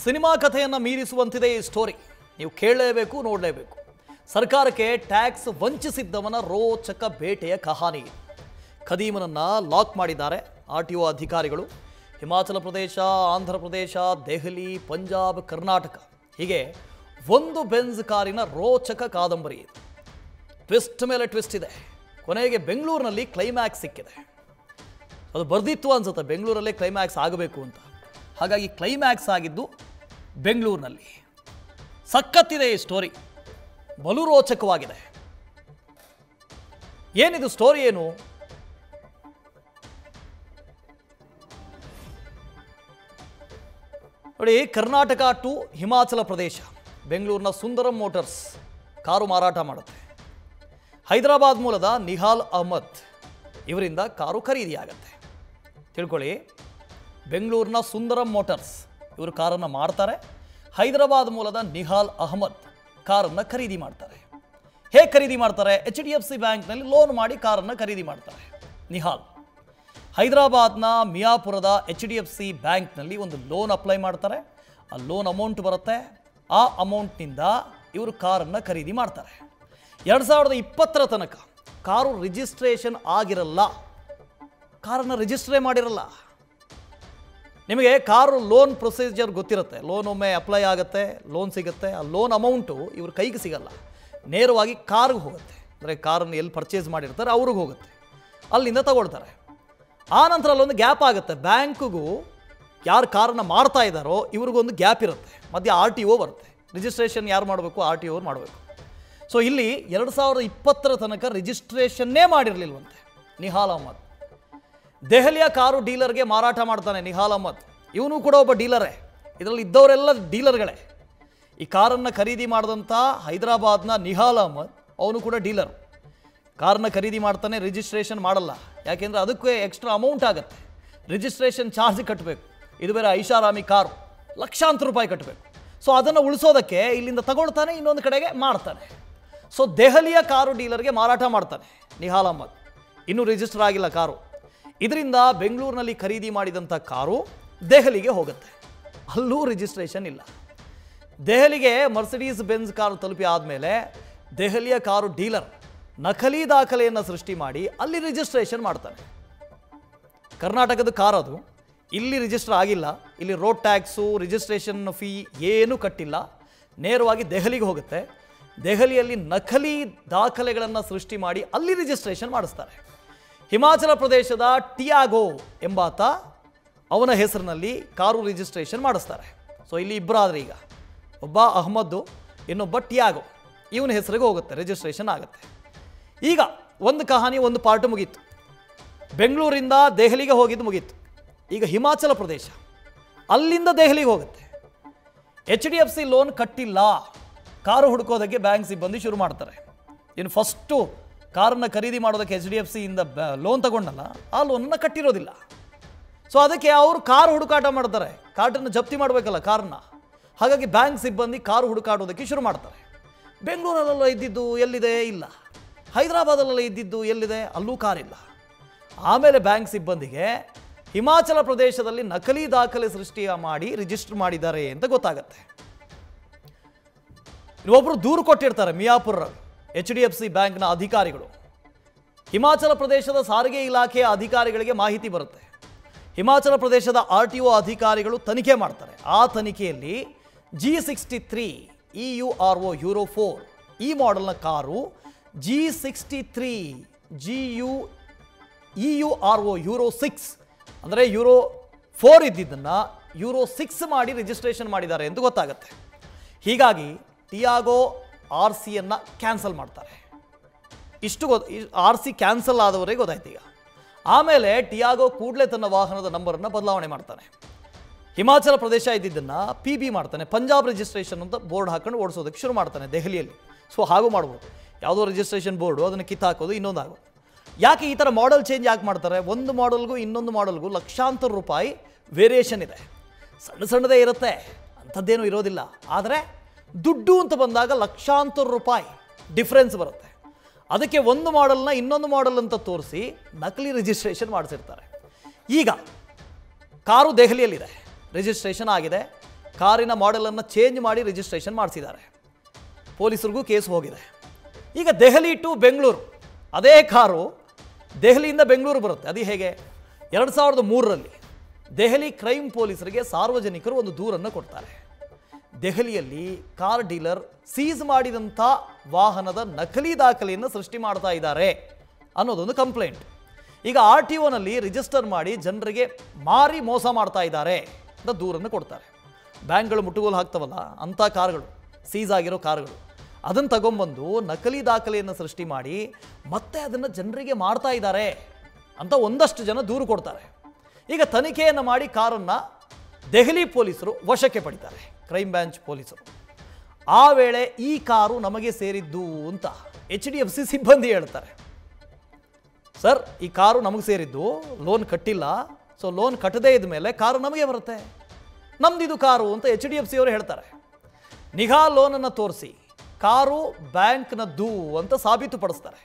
Cinema ಕಥೆಯನ್ನು ಮೀರಿಸುವಂತಿದೆ ಈ story. ನೀವು ಕೇಳಲೇಬೇಕು, ನೋಡಲೇಬೇಕು. ಸರ್ಕಾರಕ್ಕೆ ಟ್ಯಾಕ್ಸ್ ವಂಚಿಸಿದ್ದವನ ರೋಚಕ ಬೇಟೆಯ ಕಹಾನಿ. ಖದೀಮನನ್ನು ಲಾಕ್ ಮಾಡಿದ್ದಾರೆ RTO ಅಧಿಕಾರಿಗಳು. ಹಿಮಾಚಲ ಪ್ರದೇಶ, ಆಂಧ್ರ ಪ್ರದೇಶ, ದೆಹಲಿ, ಪಂಜಾಬ್, ಕರ್ನಾಟಕ ಹೀಗೆ ಒಂದು ಬೆಂಜ್ ಕಾರಿನ ರೋಚಕ ಕಾದಂಬರಿ. ಟ್ವಿಸ್ಟ್ ಮೇಲೆ ಟ್ವಿಸ್ಟ್ ಇದೆ. ಕೊನೆಗೆ ಬೆಂಗಳೂರಿನಲ್ಲಿ ಕ್ಲೈಮ್ಯಾಕ್ಸ್ ಸಿಕ್ಕಿದೆ. ಅದು ಬರ್ದಿತ್ತು ಅನ್ಸುತ್ತೆ, ಬೆಂಗಳೂರಲ್ಲೇ ಕ್ಲೈಮ್ಯಾಕ್ಸ್ ಆಗಬೇಕು ಅಂತ. ಹಾಗಾಗಿ ಕ್ಲೈಮ್ಯಾಕ್ಸ್ ಆಗಿದ್ದು ಬೆಂಗಳೂರಿನಲ್ಲಿ. ಸಖತ್ತಿದೆ ಈ ಸ್ಟೋರಿ, ಬಲು ರೋಚಕವಾಗಿದೆ. ಏನಿದು ಸ್ಟೋರಿ ಏನು? ನೋಡಿ, ಕರ್ನಾಟಕ ಟು ಹಿಮಾಚಲ ಪ್ರದೇಶ, ಬೆಂಗಳೂರಿನ ಸುಂದರಂ ಮೋಟರ್ಸ್ ಕಾರು ಮಾರಾಟ ಮಾಡುತ್ತೆ. ಹೈದರಾಬಾದ್ ಮೂಲದ ನಿಹಾಲ್ ಅಹ್ಮದ್ ಇವರಿಂದ ಕಾರು ಖರೀದಿಯಾಗತ್ತೆ. ತಿಳ್ಕೊಳ್ಳಿ, ಬೆಂಗಳೂರಿನ ಸುಂದರಂ ಮೋಟರ್ಸ್ ಇವರು ಕಾರನ್ನು ಮಾಡ್ತಾರೆ. ಹೈದರಾಬಾದ್ ಮೂಲದ ನಿಹಾಲ್ ಅಹ್ಮದ್ ಕಾರನ್ನು ಖರೀದಿ ಮಾಡ್ತಾರೆ. ಹೇಗೆ ಖರೀದಿ ಮಾಡ್ತಾರೆ? HDFC ಬ್ಯಾಂಕ್ನಲ್ಲಿ ಲೋನ್ ಮಾಡಿ ಕಾರನ್ನು ಖರೀದಿ ಮಾಡ್ತಾರೆ. ನಿಹಾಲ್ ಹೈದರಾಬಾದ್ನ ಮಿಯಾಪುರದ HDFC ಬ್ಯಾಂಕ್ನಲ್ಲಿ ಒಂದು ಲೋನ್ ಅಪ್ಲೈ ಮಾಡ್ತಾರೆ. ಆ ಲೋನ್ ಅಮೌಂಟ್ ಬರುತ್ತೆ. ಆ ಅಮೌಂಟ್ನಿಂದ ಇವರು ಕಾರನ್ನು ಖರೀದಿ ಮಾಡ್ತಾರೆ. 2020 ತನಕ ಕಾರು ರಿಜಿಸ್ಟ್ರೇಷನ್ ಆಗಿರಲ್ಲ, ಕಾರನ್ನು ರಿಜಿಸ್ಟ್ರೇ ಮಾಡಿರಲ್ಲ. ನಿಮಗೆ ಕಾರು ಲೋನ್ ಪ್ರೊಸೀಜರ್ ಗೊತ್ತಿರುತ್ತೆ. ಲೋನ್ ಒಮ್ಮೆ ಅಪ್ಲೈ ಆಗುತ್ತೆ, ಲೋನ್ ಸಿಗುತ್ತೆ. ಆ ಲೋನ್ ಅಮೌಂಟು ಇವ್ರ ಕೈಗೆ ಸಿಗಲ್ಲ, ನೇರವಾಗಿ ಕಾರ್ಗೆ ಹೋಗುತ್ತೆ. ಅಂದರೆ ಕಾರನ್ನು ಎಲ್ಲಿ ಪರ್ಚೇಸ್ ಮಾಡಿರ್ತಾರೆ ಅವ್ರಿಗೆ ಹೋಗುತ್ತೆ, ಅಲ್ಲಿಂದ ತಗೊಳ್ತಾರೆ. ಆ ನಂತರ ಅಲ್ಲೊಂದು ಗ್ಯಾಪ್ ಆಗುತ್ತೆ. ಬ್ಯಾಂಕ್ಗೂ ಯಾರು ಕಾರನ್ನು ಮಾಡ್ತಾ ಇದ್ದಾರೋ ಇವ್ರಿಗೊಂದು ಗ್ಯಾಪ್ ಇರುತ್ತೆ. ಮಧ್ಯೆ RTO ಬರುತ್ತೆ. ರಿಜಿಸ್ಟ್ರೇಷನ್ ಯಾರು ಮಾಡಬೇಕು? RTO ಅವ್ರು ಮಾಡಬೇಕು. ಸೊ ಇಲ್ಲಿ 2020 ತನಕ ರಿಜಿಸ್ಟ್ರೇಷನ್ನೇ ಮಾಡಿರಲಿಲ್ವಂತೆ ನಿಹಾಲ್ ಅಹ್ಮದ್. ದೆಹಲಿಯ ಕಾರು ಡೀಲರ್ಗೆ ಮಾರಾಟ ಮಾಡ್ತಾನೆ ನಿಹಾಲ್ ಅಹ್ಮದ್. ಇವನು ಕೂಡ ಒಬ್ಬ ಡೀಲರೇ. ಇದರಲ್ಲಿ ಇದ್ದವರೆಲ್ಲ ಡೀಲರ್ಗಳೇ. ಈ ಕಾರನ್ನು ಖರೀದಿ ಮಾಡಿದಂಥ ಹೈದರಾಬಾದ್ನ ನಿಹಾಲ್ ಅಹ್ಮದ್ ಅವನು ಕೂಡ ಡೀಲರ್. ಕಾರನ್ನು ಖರೀದಿ ಮಾಡ್ತಾನೆ, ರಿಜಿಸ್ಟ್ರೇಷನ್ ಮಾಡಲ್ಲ. ಯಾಕೆಂದರೆ ಅದಕ್ಕೆ ಎಕ್ಸ್ಟ್ರಾ ಅಮೌಂಟ್ ಆಗುತ್ತೆ, ರಿಜಿಸ್ಟ್ರೇಷನ್ ಚಾರ್ಜ್ ಕಟ್ಟಬೇಕು. ಇದು ಬೇರೆ ಐಷಾರಾಮಿ ಕಾರು, ಲಕ್ಷಾಂತರ ರೂಪಾಯಿ ಕಟ್ಟಬೇಕು. ಸೊ ಅದನ್ನು ಉಳಿಸೋದಕ್ಕೆ ಇಲ್ಲಿಂದ ತಗೊಳ್ತಾನೆ, ಇನ್ನೊಂದು ಕಡೆಗೆ ಮಾಡ್ತಾನೆ. ಸೊ ದೆಹಲಿಯ ಕಾರು ಡೀಲರ್ಗೆ ಮಾರಾಟ ಮಾಡ್ತಾನೆ ನಿಹಾಲ್ ಅಹ್ಮದ್. ಇನ್ನೂ ರಿಜಿಸ್ಟರ್ ಆಗಿಲ್ಲ ಕಾರು. ಇದರಿಂದ ಬೆಂಗಳೂರಿನಲ್ಲಿ ಖರೀದಿ ಮಾಡಿದಂಥ ಕಾರು ದೆಹಲಿಗೆ ಹೋಗುತ್ತೆ. ಅಲ್ಲೂ ರಿಜಿಸ್ಟ್ರೇಷನ್ ಇಲ್ಲ. ದೆಹಲಿಗೆ ಮರ್ಸಿಡೀಸ್ ಬೆಂಜ್ ಕಾರು ತಲುಪಿ ಆದಮೇಲೆ ದೆಹಲಿಯ ಕಾರು ಡೀಲರ್ ನಕಲಿ ದಾಖಲೆಯನ್ನು ಸೃಷ್ಟಿ ಮಾಡಿ ಅಲ್ಲಿ ರಿಜಿಸ್ಟ್ರೇಷನ್ ಮಾಡ್ತಾನೆ. ಕರ್ನಾಟಕದ ಕಾರ್ ಅದು, ಇಲ್ಲಿ ರಿಜಿಸ್ಟರ್ ಆಗಿಲ್ಲ. ಇಲ್ಲಿ ರೋಡ್ ಟ್ಯಾಕ್ಸು, ರಿಜಿಸ್ಟ್ರೇಷನ್ ಫೀ ಏನೂ ಕಟ್ಟಿಲ್ಲ. ನೇರವಾಗಿ ದೆಹಲಿಗೆ ಹೋಗುತ್ತೆ. ದೆಹಲಿಯಲ್ಲಿ ನಕಲಿ ದಾಖಲೆಗಳನ್ನು ಸೃಷ್ಟಿ ಮಾಡಿ ಅಲ್ಲಿ ರಿಜಿಸ್ಟ್ರೇಷನ್ ಮಾಡಿಸ್ತಾರೆ. ಹಿಮಾಚಲ ಪ್ರದೇಶದ ಟಿಯಾಗೋ ಎಂಬಾತ ಅವನ ಹೆಸರಿನಲ್ಲಿ ಕಾರು ರಿಜಿಸ್ಟ್ರೇಷನ್ ಮಾಡಿಸ್ತಾರೆ. ಸೊ ಇಲ್ಲಿ ಇಬ್ಬರಾದ್ರೆ, ಈಗ ಒಬ್ಬ ಅಹ್ಮದ್ದು, ಇನ್ನೊಬ್ಬ ಟಿಯಾಗೋ. ಇವನ ಹೆಸರಿಗೆ ಹೋಗುತ್ತೆ, ರಿಜಿಸ್ಟ್ರೇಷನ್ ಆಗುತ್ತೆ. ಈಗ ಒಂದು ಕಹಾನಿ, ಒಂದು ಪಾರ್ಟ್ ಮುಗೀತು. ಬೆಂಗಳೂರಿಂದ ದೆಹಲಿಗೆ ಹೋಗಿದ್ದು ಮುಗೀತು. ಈಗ ಹಿಮಾಚಲ ಪ್ರದೇಶ, ಅಲ್ಲಿಂದ ದೆಹಲಿಗೆ ಹೋಗುತ್ತೆ. HDFC ಲೋನ್ ಕಟ್ಟಿಲ್ಲ. ಕಾರು ಹುಡುಕೋದಕ್ಕೆ ಬ್ಯಾಂಕ್ ಸಿಬ್ಬಂದಿ ಶುರು ಮಾಡ್ತಾರೆ. ಇನ್ನು ಫಸ್ಟು ಕಾರನ್ನು ಖರೀದಿ ಮಾಡೋದಕ್ಕೆ HDFC ಇಂದ ಲೋನ್ ತಗೊಂಡಲ್ಲ, ಆ ಲೋನನ್ನು ಕಟ್ಟಿರೋದಿಲ್ಲ. ಸೊ ಅದಕ್ಕೆ ಅವರು ಕಾರು ಹುಡುಕಾಟ ಮಾಡ್ತಾರೆ. ಕಾರ್ಡನ್ನು ಜಪ್ತಿ ಮಾಡಬೇಕಲ್ಲ ಕಾರನ್ನ. ಹಾಗಾಗಿ ಬ್ಯಾಂಕ್ ಸಿಬ್ಬಂದಿ ಕಾರು ಹುಡುಕಾಡೋದಕ್ಕೆ ಶುರು ಮಾಡ್ತಾರೆ. ಬೆಂಗಳೂರಲ್ಲೆಲ್ಲ ಇದ್ದಿದ್ದು ಎಲ್ಲಿದೆ? ಇಲ್ಲ. ಹೈದರಾಬಾದಲ್ಲೆಲ್ಲ ಇದ್ದಿದ್ದು ಎಲ್ಲಿದೆ? ಅಲ್ಲೂ ಕಾರಿಲ್ಲ. ಆಮೇಲೆ ಬ್ಯಾಂಕ್ ಸಿಬ್ಬಂದಿಗೆ ಹಿಮಾಚಲ ಪ್ರದೇಶದಲ್ಲಿ ನಕಲಿ ದಾಖಲೆ ಸೃಷ್ಟಿ ಮಾಡಿ ರಿಜಿಸ್ಟರ್ ಮಾಡಿದ್ದಾರೆ ಅಂತ ಗೊತ್ತಾಗತ್ತೆ. ಒಬ್ಬರು ದೂರು ಕೊಟ್ಟಿರ್ತಾರೆ ಮಿಯಾಪುರ HDFC ಬ್ಯಾಂಕ್ನ ಅಧಿಕಾರಿಗಳು. ಹಿಮಾಚಲ ಪ್ರದೇಶದ ಸಾರಿಗೆ ಇಲಾಖೆಯ ಅಧಿಕಾರಿಗಳಿಗೆ ಮಾಹಿತಿ ಬರುತ್ತೆ. ಹಿಮಾಚಲ ಪ್ರದೇಶದ RTO ಅಧಿಕಾರಿಗಳು ತನಿಖೆ ಮಾಡ್ತಾರೆ. ಆ ತನಿಖೆಯಲ್ಲಿ G63 EURO ಯೂರೋ 4 ಈ ಮಾಡೆಲ್ನ ಕಾರು G63 EURO ಯೂರೋ 6 ಅಂದರೆ ಯೂರೋ 4 ಇದ್ದಿದ್ದನ್ನು ಯೂರೋ 6 ಮಾಡಿ ರಿಜಿಸ್ಟ್ರೇಷನ್ ಮಾಡಿದ್ದಾರೆ ಎಂದು ಗೊತ್ತಾಗುತ್ತೆ. ಹೀಗಾಗಿ ಟಿಯಾಗೋ RCಯನ್ನು ಕ್ಯಾನ್ಸಲ್ ಮಾಡ್ತಾರೆ. ಇಷ್ಟು RC ಕ್ಯಾನ್ಸಲ್ ಆದವರೇ ಗೊತ್ತಾಯ್ತು ಈಗ. ಆಮೇಲೆ ಟಿಯಾಗೋ ಕೂಡಲೇ ತನ್ನ ವಾಹನದ ನಂಬರನ್ನು ಬದಲಾವಣೆ ಮಾಡ್ತಾನೆ. ಹಿಮಾಚಲ ಪ್ರದೇಶ ಇದ್ದಿದ್ದನ್ನು PB ಮಾಡ್ತಾನೆ. ಪಂಜಾಬ್ ರಿಜಿಸ್ಟ್ರೇಷನ್ ಅಂತ ಬೋರ್ಡ್ ಹಾಕೊಂಡು ಓಡಿಸೋದಕ್ಕೆ ಶುರು ಮಾಡ್ತಾನೆ ದೆಹಲಿಯಲ್ಲಿ. ಸೊ ಹಾಗೂ ಮಾಡ್ಬೋದು. ಯಾವುದೋ ರಿಜಿಸ್ಟ್ರೇಷನ್ ಬೋರ್ಡು, ಅದನ್ನು ಕಿತ್ತಾಕೋದು, ಇನ್ನೊಂದು ಆಗೋದು. ಯಾಕೆ ಈ ಥರ ಮಾಡೆಲ್ ಚೇಂಜ್ ಯಾಕೆ ಮಾಡ್ತಾರೆ? ಒಂದು ಮಾಡೆಲ್ಗೂ ಇನ್ನೊಂದು ಮಾಡೆಲ್ಗೂ ಲಕ್ಷಾಂತರ ರೂಪಾಯಿ ವೇರಿಯೇಷನ್ ಇದೆ. ಸಣ್ಣ ಸಣ್ಣದೇ ಇರುತ್ತೆ, ಅಂಥದ್ದೇನೂ ಇರೋದಿಲ್ಲ. ಆದರೆ ದುಡ್ಡು ಅಂತ ಬಂದಾಗ ಲಕ್ಷಾಂತರ ರೂಪಾಯಿ ಡಿಫ್ರೆನ್ಸ್ ಬರುತ್ತೆ. ಅದಕ್ಕೆ ಒಂದು ಮಾಡೆಲ್ನ ಇನ್ನೊಂದು ಮಾಡೆಲ್ ಅಂತ ತೋರಿಸಿ ನಕಲಿ ರಿಜಿಸ್ಟ್ರೇಷನ್ ಮಾಡಿಸಿರ್ತಾರೆ. ಈಗ ಕಾರು ದೆಹಲಿಯಲ್ಲಿದೆ, ರಿಜಿಸ್ಟ್ರೇಷನ್ ಆಗಿದೆ. ಕಾರಿನ ಮಾಡೆಲನ್ನು ಚೇಂಜ್ ಮಾಡಿ ರಿಜಿಸ್ಟ್ರೇಷನ್ ಮಾಡಿಸಿದ್ದಾರೆ. ಪೊಲೀಸರಿಗೂ ಕೇಸ್ ಹೋಗಿದೆ. ಈಗ ದೆಹಲಿ ಟು ಬೆಂಗಳೂರು ಅದೇ ಕಾರು ದೆಹಲಿಯಿಂದ ಬೆಂಗಳೂರು ಬರುತ್ತೆ. ಅದು ಹೇಗೆ? 2003ರಲ್ಲಿ ದೆಹಲಿ ಕ್ರೈಮ್ ಪೊಲೀಸರಿಗೆ ಸಾರ್ವಜನಿಕರು ಒಂದು ದೂರನ್ನು ಕೊಡ್ತಾರೆ. ದೆಹಲಿಯಲ್ಲಿ ಕಾರ್ ಡೀಲರ್ ಸೀಸ್ ಮಾಡಿದಂಥ ವಾಹನದ ನಕಲಿ ದಾಖಲೆಯನ್ನು ಸೃಷ್ಟಿ ಮಾಡ್ತಾ ಇದ್ದಾರೆ ಅನ್ನೋದೊಂದು ಕಂಪ್ಲೇಂಟ್. ಈಗ RTOನಲ್ಲಿ ರಿಜಿಸ್ಟರ್ ಮಾಡಿ ಜನರಿಗೆ ಮಾರಿ ಮೋಸ ಮಾಡ್ತಾ ಇದ್ದಾರೆ ಅಂತ ದೂರನ್ನು ಕೊಡ್ತಾರೆ. ಬ್ಯಾಂಕ್ಗಳು ಮುಟ್ಟುಗೋಲು ಹಾಕ್ತವಲ್ಲ ಅಂಥ ಕಾರುಗಳು, ಸೀಸ್ ಆಗಿರೋ ಕಾರುಗಳು, ಅದನ್ನು ತಗೊಂಬಂದು ನಕಲಿ ದಾಖಲೆಯನ್ನು ಸೃಷ್ಟಿ ಮಾಡಿ ಮತ್ತೆ ಅದನ್ನು ಜನರಿಗೆ ಮಾಡ್ತಾ ಇದ್ದಾರೆ ಅಂತ ಒಂದಷ್ಟು ಜನ ದೂರು ಕೊಡ್ತಾರೆ. ಈಗ ತನಿಖೆಯನ್ನು ಮಾಡಿ ಕಾರನ್ನು ದೆಹಲಿ ಪೊಲೀಸರು ವಶಕ್ಕೆ ಪಡಿತಾರೆ, ಕ್ರೈಮ್ ಬ್ರಾಂಚ್ ಪೊಲೀಸರು. ಆ ವೇಳೆ ಈ ಕಾರು ನಮಗೆ ಸೇರಿದ್ದು ಅಂತ HDFC ಸಿಬ್ಬಂದಿ ಹೇಳ್ತಾರೆ. ಸರ್, ಈ ಕಾರು ನಮಗೆ ಸೇರಿದ್ದು, ಲೋನ್ ಕಟ್ಟಿಲ್ಲ, ಸೊ ಲೋನ್ ಕಟ್ಟದೇ ಇದ್ದ ಮೇಲೆ ಕಾರು ನಮಗೆ ಬರುತ್ತೆ, ನಮ್ದಿದು ಕಾರು ಅಂತ HDFC ಅವರು ಹೇಳ್ತಾರೆ. ನಿಘಾ ಲೋನನ್ನು ತೋರಿಸಿ ಕಾರು ಬ್ಯಾಂಕ್ನದ್ದು ಅಂತ ಸಾಬೀತುಪಡಿಸ್ತಾರೆ.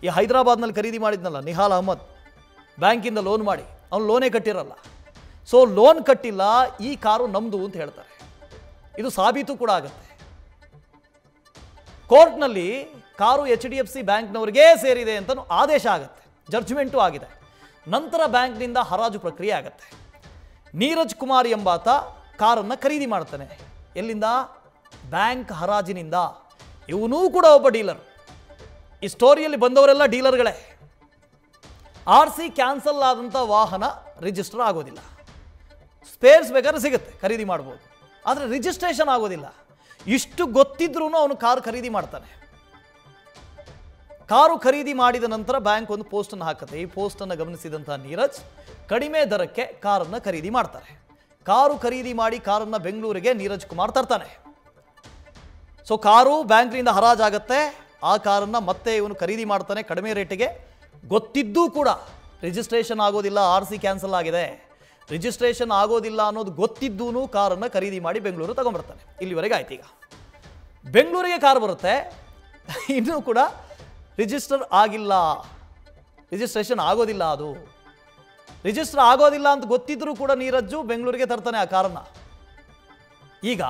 ಈ ಹೈದರಾಬಾದ್ನಲ್ಲಿ ಖರೀದಿ ಮಾಡಿದ್ನಲ್ಲ ನಿಹಾಲ್ ಅಹಮದ್, ಬ್ಯಾಂಕಿಂದ ಲೋನ್ ಮಾಡಿ ಅವನು ಲೋನೇ ಕಟ್ಟಿರಲ್ಲ, ಸೊ ಲೋನ್ ಕಟ್ಟಿಲ್ಲ, ಈ ಕಾರು ನಮ್ಮದು ಅಂತ ಹೇಳ್ತಾರೆ. ಇದು ಸಾಬೀತು ಕೂಡ ಆಗುತ್ತೆ. ಕೋರ್ಟ್ನಲ್ಲಿ ಕಾರು HDFC ಬ್ಯಾಂಕ್ನವರಿಗೆ ಸೇರಿದೆ ಅಂತ ಆದೇಶ ಆಗುತ್ತೆ, ಜಡ್ಜ್ಮೆಂಟು ಆಗಿದೆ. ನಂತರ ಬ್ಯಾಂಕ್ನಿಂದ ಹರಾಜು ಪ್ರಕ್ರಿಯೆ ಆಗುತ್ತೆ. ನೀರಜ್ ಕುಮಾರ್ ಎಂಬಾತ ಕಾರನ್ನು ಖರೀದಿ ಮಾಡ್ತಾನೆ. ಎಲ್ಲಿಂದ? ಬ್ಯಾಂಕ್ ಹರಾಜಿನಿಂದ. ಇವನೂ ಕೂಡ ಒಬ್ಬ ಡೀಲರ್. ಈ ಸ್ಟೋರಿಯಲ್ಲಿ ಬಂದವರೆಲ್ಲ ಡೀಲರ್ಗಳೇ. RC ಕ್ಯಾನ್ಸಲ್ ಆದಂಥ ವಾಹನ ರಿಜಿಸ್ಟರ್ ಆಗೋದಿಲ್ಲ. ಸ್ಪೇರ್ಸ್ ಬೇಕಾದ್ರೆ ಸಿಗುತ್ತೆ, ಖರೀದಿ ಮಾಡ್ಬೋದು, ಆದರೆ ರಿಜಿಸ್ಟ್ರೇಷನ್ ಆಗೋದಿಲ್ಲ. ಇಷ್ಟು ಗೊತ್ತಿದ್ರೂ ಅವನು ಕಾರು ಖರೀದಿ ಮಾಡ್ತಾನೆ. ಕಾರು ಖರೀದಿ ಮಾಡಿದ ನಂತರ ಬ್ಯಾಂಕ್ ಒಂದು ಪೋಸ್ಟನ್ನು ಹಾಕುತ್ತೆ. ಈ ಪೋಸ್ಟನ್ನು ಗಮನಿಸಿದಂಥ ನೀರಜ್ ಕಡಿಮೆ ದರಕ್ಕೆ ಕಾರನ್ನು ಖರೀದಿ ಮಾಡ್ತಾರೆ. ಕಾರು ಖರೀದಿ ಮಾಡಿ ಕಾರನ್ನು ಬೆಂಗಳೂರಿಗೆ ನೀರಜ್ ಕುಮಾರ್ ತರ್ತಾನೆ. ಸೊ ಕಾರು ಬ್ಯಾಂಕ್ನಿಂದ ಹರಾಜಾಗತ್ತೆ. ಆ ಕಾರನ್ನು ಮತ್ತೆ ಇವನು ಖರೀದಿ ಮಾಡ್ತಾನೆ ಕಡಿಮೆ ರೇಟಿಗೆ. ಗೊತ್ತಿದ್ದೂ ಕೂಡ ರಿಜಿಸ್ಟ್ರೇಷನ್ ಆಗೋದಿಲ್ಲ, RC ಕ್ಯಾನ್ಸಲ್ ಆಗಿದೆ, ರಿಜಿಸ್ಟ್ರೇಷನ್ ಆಗೋದಿಲ್ಲ ಅನ್ನೋದು ಗೊತ್ತಿದ್ದೂ ಕಾರನ್ನು ಖರೀದಿ ಮಾಡಿ ಬೆಂಗಳೂರು ತಗೊಂಡ್ಬರ್ತಾನೆ. ಇಲ್ಲಿವರೆಗೆ ಆಯ್ತು. ಈಗ ಬೆಂಗಳೂರಿಗೆ ಕಾರು ಬರುತ್ತೆ, ಇನ್ನೂ ಕೂಡ ರಿಜಿಸ್ಟರ್ ಆಗಿಲ್ಲ, ರಿಜಿಸ್ಟ್ರೇಷನ್ ಆಗೋದಿಲ್ಲ. ಅದು ರಿಜಿಸ್ಟರ್ ಆಗೋದಿಲ್ಲ ಅಂತ ಗೊತ್ತಿದ್ರೂ ಕೂಡ ನೀರಜ್ಜು ಬೆಂಗಳೂರಿಗೆ ತರ್ತಾನೆ ಆ ಕಾರನ್ನು. ಈಗ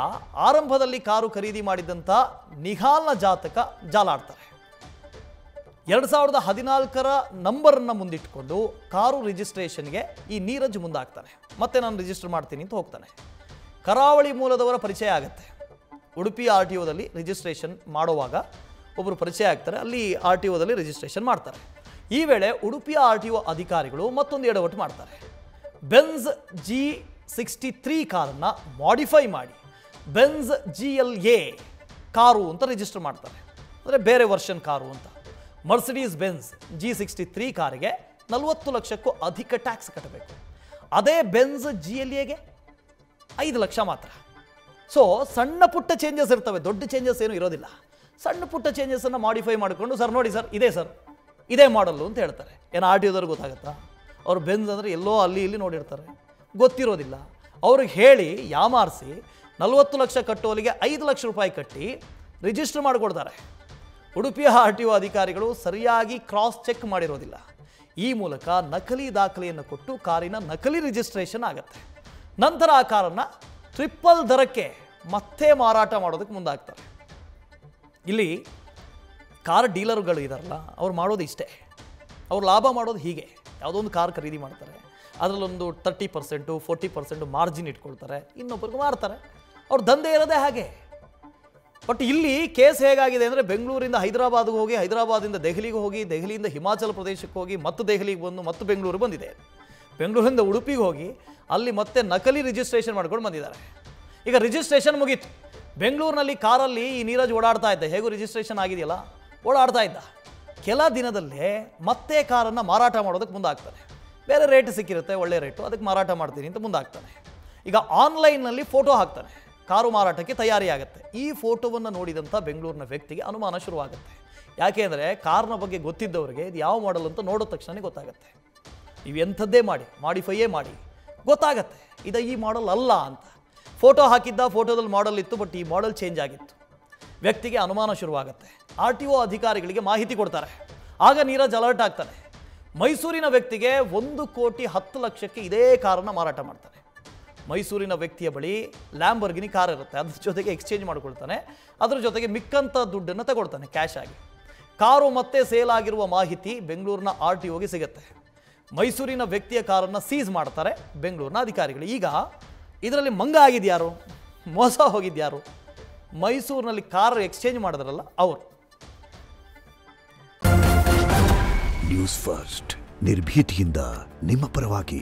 ಆರಂಭದಲ್ಲಿ ಕಾರು ಖರೀದಿ ಮಾಡಿದಂಥ ನಿಹಾಲ್ನ ಜಾತಕ ಜಾಲಾಡ್ತಾರೆ. 2014ರ ನಂಬರನ್ನು ಮುಂದಿಟ್ಕೊಂಡು ಕಾರು ರಿಜಿಸ್ಟ್ರೇಷನ್ಗೆ ಈ ನೀರಜ್ ಮುಂದಾಗ್ತಾನೆ. ಮತ್ತೆ ನಾನು ರಿಜಿಸ್ಟರ್ ಮಾಡ್ತೀನಿ ಅಂತ ಹೋಗ್ತಾನೆ. ಕರಾವಳಿ ಮೂಲದವರ ಪರಿಚಯ ಆಗುತ್ತೆ. ಉಡುಪಿ RTOದಲ್ಲಿ ರಿಜಿಸ್ಟ್ರೇಷನ್ ಮಾಡುವಾಗ ಒಬ್ಬರು ಪರಿಚಯ ಆಗ್ತಾರೆ, ಅಲ್ಲಿ RTOದಲ್ಲಿ ರಿಜಿಸ್ಟ್ರೇಷನ್ ಮಾಡ್ತಾರೆ. ಈ ವೇಳೆ ಉಡುಪಿಯ RTO ಅಧಿಕಾರಿಗಳು ಮತ್ತೊಂದು ಎಡವಟ್ಟು ಮಾಡ್ತಾರೆ. ಬೆನ್ಸ್ G63 ಕಾರನ್ನು ಮಾಡಿಫೈ ಮಾಡಿ ಬೆನ್ಸ್ GLA ಕಾರು ಅಂತ ರಿಜಿಸ್ಟರ್ ಮಾಡ್ತಾರೆ, ಅಂದರೆ ಬೇರೆ ವರ್ಷನ್ ಕಾರು ಅಂತ. ಮರ್ಸಿಡೀಸ್ ಬೆನ್ಸ್ G63 ಕಾರಿಗೆ 40 ಲಕ್ಷಕ್ಕೂ ಅಧಿಕ ಟ್ಯಾಕ್ಸ್ ಕಟ್ಟಬೇಕು. ಅದೇ ಬೆನ್ಸ್ GLAಗೆ 5 ಲಕ್ಷ ಮಾತ್ರ. ಸೊ ಸಣ್ಣ ಪುಟ್ಟ ಚೇಂಜಸ್ ಇರ್ತವೆ, ದೊಡ್ಡ ಚೇಂಜಸ್ ಏನೂ ಇರೋದಿಲ್ಲ. ಸಣ್ಣ ಪುಟ್ಟ ಚೇಂಜಸನ್ನು ಮಾಡಿಫೈ ಮಾಡಿಕೊಂಡು, ಸರ್ ನೋಡಿ ಸರ್ ಇದೇ ಮಾಡಲ್ಲು ಅಂತ ಹೇಳ್ತಾರೆ. ಏನು RTOದವ್ರಿಗೆ ಗೊತ್ತಾಗುತ್ತಾ? ಅವರು ಬೆನ್ಸ್ ಅಂದರೆ ಎಲ್ಲೋ ಅಲ್ಲಿ ಇಲ್ಲಿ ನೋಡಿರ್ತಾರೆ, ಗೊತ್ತಿರೋದಿಲ್ಲ. ಅವ್ರಿಗೆ ಹೇಳಿ ಯಾಮಾರಿಸಿ 40 ಲಕ್ಷ ಕಟ್ಟೋಲಿಗೆ 5 ಲಕ್ಷ ರೂಪಾಯಿ ಕಟ್ಟಿ ರಿಜಿಸ್ಟರ್ ಮಾಡಿಕೊಡ್ತಾರೆ. ಉಡುಪಿಯ RTO ಅಧಿಕಾರಿಗಳು ಸರಿಯಾಗಿ ಕ್ರಾಸ್ ಚೆಕ್ ಮಾಡಿರೋದಿಲ್ಲ. ಈ ಮೂಲಕ ನಕಲಿ ದಾಖಲೆಯನ್ನು ಕೊಟ್ಟು ಕಾರಿನ ನಕಲಿ ರಿಜಿಸ್ಟ್ರೇಷನ್ ಆಗುತ್ತೆ. ನಂತರ ಆ ಕಾರನ್ನು ಟ್ರಿಪಲ್ ದರಕ್ಕೆ ಮತ್ತೆ ಮಾರಾಟ ಮಾಡೋದಕ್ಕೆ ಮುಂದಾಗ್ತಾರೆ. ಇಲ್ಲಿ ಕಾರ್ ಡೀಲರ್ಗಳು ಇದಾರಲ್ಲ, ಅವ್ರು ಮಾಡೋದು ಇಷ್ಟೇ. ಅವ್ರು ಲಾಭ ಮಾಡೋದು ಹೀಗೆ. ಯಾವುದೋ ಒಂದು ಕಾರ್ ಖರೀದಿ ಮಾಡ್ತಾರೆ, ಅದರಲ್ಲೊಂದು 30%, 40% ಮಾರ್ಜಿನ್ ಇಟ್ಕೊಳ್ತಾರೆ, ಇನ್ನೊಬ್ಬರಿಗೆ ಮಾರ್ತಾರೆ. ಅವ್ರ ದಂಧೆ ಇರೋದೇ ಹಾಗೆ. ಬಟ್ ಇಲ್ಲಿ ಕೇಸ್ ಹೇಗಾಗಿದೆ ಅಂದರೆ, ಬೆಂಗಳೂರಿಂದ ಹೈದರಾಬಾದ್ಗೆ ಹೋಗಿ, ಹೈದರಾಬಾದಿಂದ ದೆಹಲಿಗೆ ಹೋಗಿ, ದೆಹಲಿಯಿಂದ ಹಿಮಾಚಲ ಪ್ರದೇಶಕ್ಕೆ ಹೋಗಿ, ಮತ್ತು ದೆಹಲಿಗೆ ಬಂದು ಮತ್ತು ಬೆಂಗಳೂರು ಬಂದಿದೆ. ಬೆಂಗಳೂರಿಂದ ಉಡುಪಿಗೆ ಹೋಗಿ ಅಲ್ಲಿ ಮತ್ತೆ ನಕಲಿ ರಿಜಿಸ್ಟ್ರೇಷನ್ ಮಾಡ್ಕೊಂಡು ಬಂದಿದ್ದಾರೆ. ಈಗ ರಿಜಿಸ್ಟ್ರೇಷನ್ ಮುಗೀತು. ಬೆಂಗಳೂರಿನಲ್ಲಿ ಕಾರಲ್ಲಿ ಈ ನೀರಜ್ ಓಡಾಡ್ತಾ ಇದ್ದ, ಹೇಗೂ ರಿಜಿಸ್ಟ್ರೇಷನ್ ಆಗಿದೆಯಲ್ಲ, ಓಡಾಡ್ತಾ ಇದ್ದ. ಕೆಲ ದಿನದಲ್ಲೇ ಮತ್ತೆ ಕಾರನ್ನು ಮಾರಾಟ ಮಾಡೋದಕ್ಕೆ ಮುಂದಾಗ್ತಾನೆ. ಬೇರೆ ರೇಟ್ ಸಿಕ್ಕಿರುತ್ತೆ, ಒಳ್ಳೆ ರೇಟು, ಅದಕ್ಕೆ ಮಾರಾಟ ಮಾಡ್ತೀನಿ ಅಂತ ಮುಂದಾಗ್ತಾನೆ. ಈಗ ಆನ್ಲೈನ್ನಲ್ಲಿ ಫೋಟೋ ಹಾಕ್ತಾನೆ, ಕಾರು ಮಾರಾಟಕ್ಕೆ ತಯಾರಿ ಆಗುತ್ತೆ. ಈ ಫೋಟೋವನ್ನು ನೋಡಿದಂಥ ಬೆಂಗಳೂರಿನ ವ್ಯಕ್ತಿಗೆ ಅನುಮಾನ ಶುರುವಾಗುತ್ತೆ. ಯಾಕೆ ಅಂದರೆ ಕಾರ್ನ ಬಗ್ಗೆ ಗೊತ್ತಿದ್ದವರಿಗೆ ಇದು ಯಾವ ಮಾಡೆಲ್ ಅಂತ ನೋಡೋ ತಕ್ಷಣ ಗೊತ್ತಾಗುತ್ತೆ. ನೀವು ಎಂಥದ್ದೇ ಮಾಡಿ, ಮಾಡಿಫೈಯೇ ಮಾಡಿ, ಗೊತ್ತಾಗತ್ತೆ ಇದು ಈ ಮಾಡೆಲ್ ಅಲ್ಲ ಅಂತ. ಫೋಟೋ ಹಾಕಿದ್ದ, ಫೋಟೋದಲ್ಲಿ ಮಾಡೆಲ್ ಇತ್ತು, ಬಟ್ ಈ ಮಾಡೆಲ್ ಚೇಂಜ್ ಆಗಿತ್ತು. ವ್ಯಕ್ತಿಗೆ ಅನುಮಾನ ಶುರುವಾಗುತ್ತೆ. RTO ಅಧಿಕಾರಿಗಳಿಗೆ ಮಾಹಿತಿ ಕೊಡ್ತಾರೆ. ಆಗ ನೀರಜ್ ಅಲರ್ಟ್ ಆಗ್ತಾನೆ. ಮೈಸೂರಿನ ವ್ಯಕ್ತಿಗೆ 1,10,00,000ಕ್ಕೆ ಇದೇ ಕಾರನ್ನು ಮಾರಾಟ ಮಾಡ್ತಾನೆ. ಮೈಸೂರಿನ ವ್ಯಕ್ತಿಯ ಬಳಿ ಲ್ಯಾಂಬರ್ಗಿನಿ ಕಾರ್ ಇರುತ್ತೆ, ಅದ್ರ ಜೊತೆಗೆ ಎಕ್ಸ್ಚೇಂಜ್ ಮಾಡ್ಕೊಳ್ತಾನೆ, ಅದ್ರ ಜೊತೆಗೆ ಮಿಕ್ಕಂಥ ದುಡ್ಡನ್ನು ತಗೊಳ್ತಾನೆ ಕ್ಯಾಶ್ ಆಗಿ. ಕಾರು ಮತ್ತೆ ಸೇಲ್ ಆಗಿರುವ ಮಾಹಿತಿ ಬೆಂಗಳೂರಿನ RTOಗೆ ಸಿಗುತ್ತೆ. ಮೈಸೂರಿನ ವ್ಯಕ್ತಿಯ ಕಾರನ್ನು ಸೀಸ್ ಮಾಡ್ತಾರೆ ಬೆಂಗಳೂರಿನ ಅಧಿಕಾರಿಗಳು. ಈಗ ಇದರಲ್ಲಿ ಮಂಗ ಆಗಿದ್ಯಾರು, ಮೋಸ ಹೋಗಿದ್ಯಾರು? ಮೈಸೂರಿನಲ್ಲಿ ಕಾರ್ ಎಕ್ಸ್ಚೇಂಜ್ ಮಾಡಿದ್ರಲ್ಲ ಅವರು. ನ್ಯೂಸ್ ಫಸ್ಟ್ ನಿರ್ಭೀತಿಯಿಂದ ನಿಮ್ಮ ಪರವಾಗಿ.